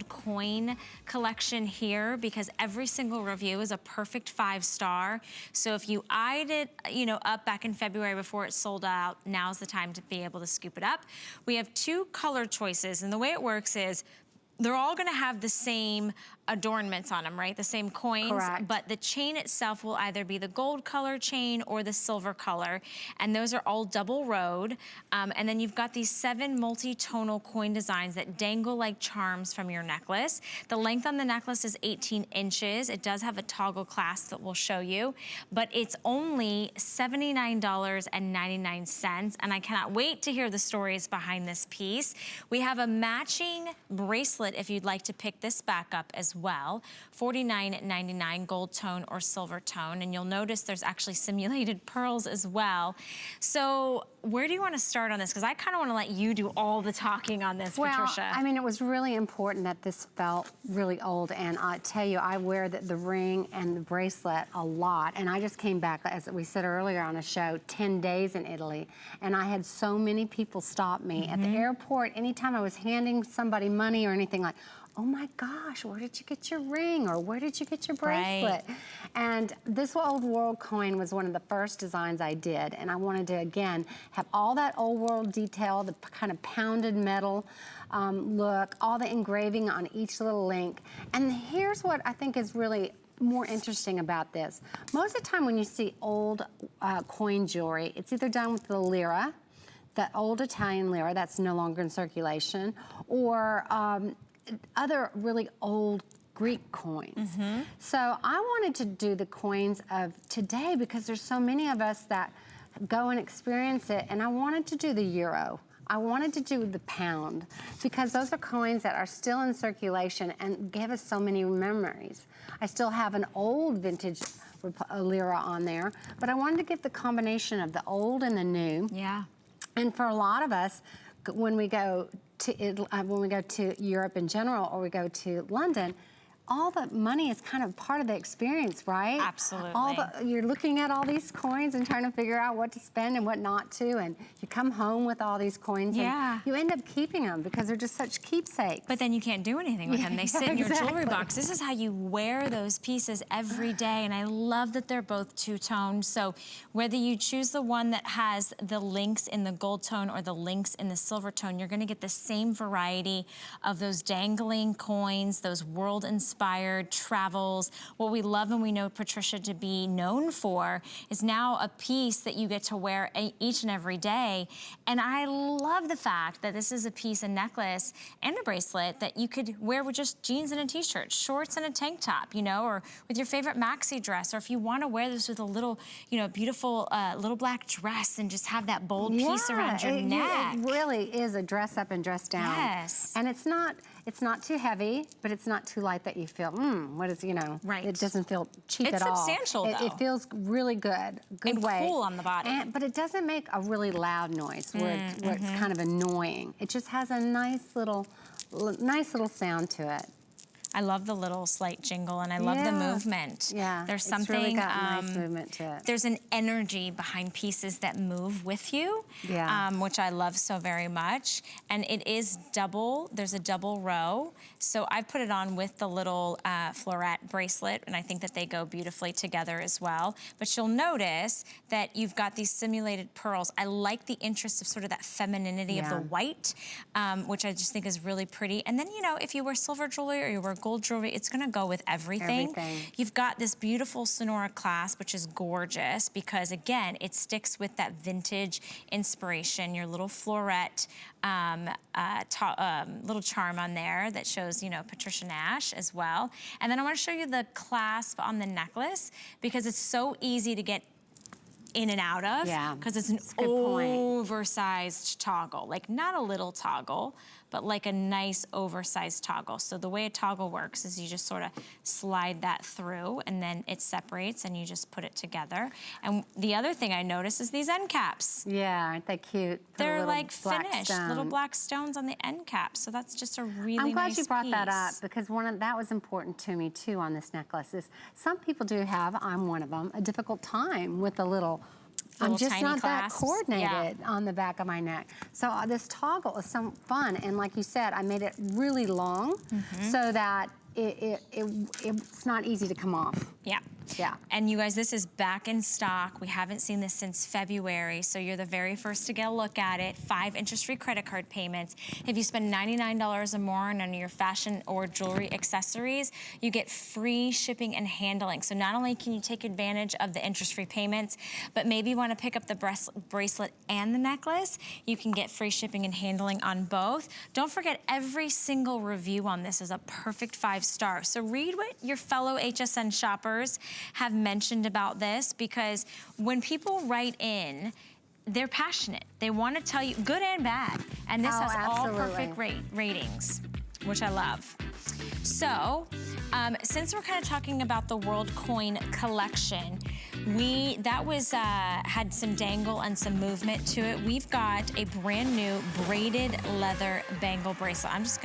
coin collection here because every single review is a perfect 5-star. So if you eyed it, you know, up back in February before it sold out, now's the time to be able to scoop it up. We have 2 color choices, and the way it works is they're all gonna have the same adornments on them, right? The same coins. Correct. But the chain itself will either be the gold color chain or the silver color. And those are all double rowed. And then you've got these 7 multi-tonal coin designs that dangle like charms from your necklace. The length on the necklace is 18 inches. It does have a toggle clasp that we'll show you, but it's only $79.99. And I cannot wait to hear the stories behind this piece. We have a matching bracelet if you'd like to pick this back up as well, $49.99, gold tone or silver tone. And you'll notice there's actually simulated pearls as well. So where do you want to start on this? Because I kind of want to let you do all the talking on this, Patricia. I mean, it was really important that this felt really old. And I tell you, I wear the ring and the bracelet a lot. And I just came back, as we said earlier on a show, 10 days in Italy. And I had so many people stop me at the airport. Anytime I was handing somebody money or anything, like, oh my gosh, where did you get your ring? Or where did you get your bracelet? Right. And this old world coin was one of the first designs I did. And I wanted to, again, have all that old world detail, the kind of pounded metal look, all the engraving on each little link. And here's what I think is really more interesting about this. Most of the time when you see old coin jewelry, it's either done with the lira, the old Italian lira that's no longer in circulation, or other really old Greek coins. So I wanted to do the coins of today because there's so many of us that go and experience it, and I wanted to do the euro. I wanted to do the pound because those are coins that are still in circulation and give us so many memories. I still have an old vintage lira on there, but I wanted to get the combination of the old and the new. Yeah. And for a lot of us, when we go to Europe in general, or we go to London, all the money is kind of part of the experience, right? Absolutely. You're looking at all these coins and trying to figure out what to spend and what not to, and you come home with all these coins, and you end up keeping them because they're just such keepsakes. But then you can't do anything with them. They sit in your jewelry box. This is how you wear those pieces every day, and I love that they're both two-toned. So whether you choose the one that has the links in the gold tone or the links in the silver tone, you're gonna get the same variety of those dangling coins, those world-inspired travels. What we love and we know Patricia to be known for is now a piece that you get to wear each and every day. And I love the fact that this is a piece, a necklace and a bracelet that you could wear with just jeans and a t-shirt, shorts and a tank top, you know, or with your favorite maxi dress, or if you want to wear this with a little, you know, beautiful little black dress and just have that bold piece around your neck. It really is a dress up and dress down. Yes. And it's not too heavy, but it's not too light that you feel, what is, you know, right. It doesn't feel cheap it's at all. Substantial, though. It feels really good and way. cool on the body. But it doesn't make a really loud noise where it's kind of annoying. It just has a nice little sound to it. I love the little slight jingle, and I love the movement. Yeah, there's something. It's really got a nice movement to it. There's an energy behind pieces that move with you, which I love so very much. And it is double. There's a double row, so I've put it on with the little floret bracelet, and I think that they go beautifully together as well. But you'll notice that you've got these simulated pearls. I like the interest of sort of that femininity of the white, which I just think is really pretty. And then, you know, if you wear silver jewelry or you wear gold jewelry, it's gonna go with everything. You've got this beautiful Sonora clasp, which is gorgeous because, again, it sticks with that vintage inspiration, your little floret little charm on there that shows, you know, Patricia Nash as well. And then I wanna show you the clasp on the necklace because it's so easy to get in and out of, because it's an oversized toggle, like not a little toggle, but like a nice oversized toggle. So the way a toggle works is you just sort of slide that through and then it separates and you just put it together. And the other thing I noticed is these end caps. Yeah, aren't they cute? They're like finished, little black stones on the end caps. So that's just a really nice piece. I'm glad you brought that up because that was important to me too on this necklace. Is some people do have, I'm one of them, a difficult time with the little little I'm just tiny not clasps. that coordinated on the back of my neck. So this toggle is so fun, and like you said, I made it really long so that it's not easy to come off. Yeah. Yeah. And you guys, this is back in stock. We haven't seen this since February, so you're the very first to get a look at it. 5 interest-free credit card payments. If you spend $99 or more on any of your fashion or jewelry accessories, you get free shipping and handling. So not only can you take advantage of the interest-free payments, but maybe you want to pick up the bracelet and the necklace, you can get free shipping and handling on both. Don't forget, every single review on this is a perfect 5-star. So read what your fellow HSN shoppers have mentioned about this, because when people write in, they're passionate. They want to tell you good and bad. And this has absolutely. all perfect ratings, which I love. So, since we're kind of talking about the World Coin collection, had some dangle and some movement to it. We've got a brand new braided leather bangle bracelet. I'm just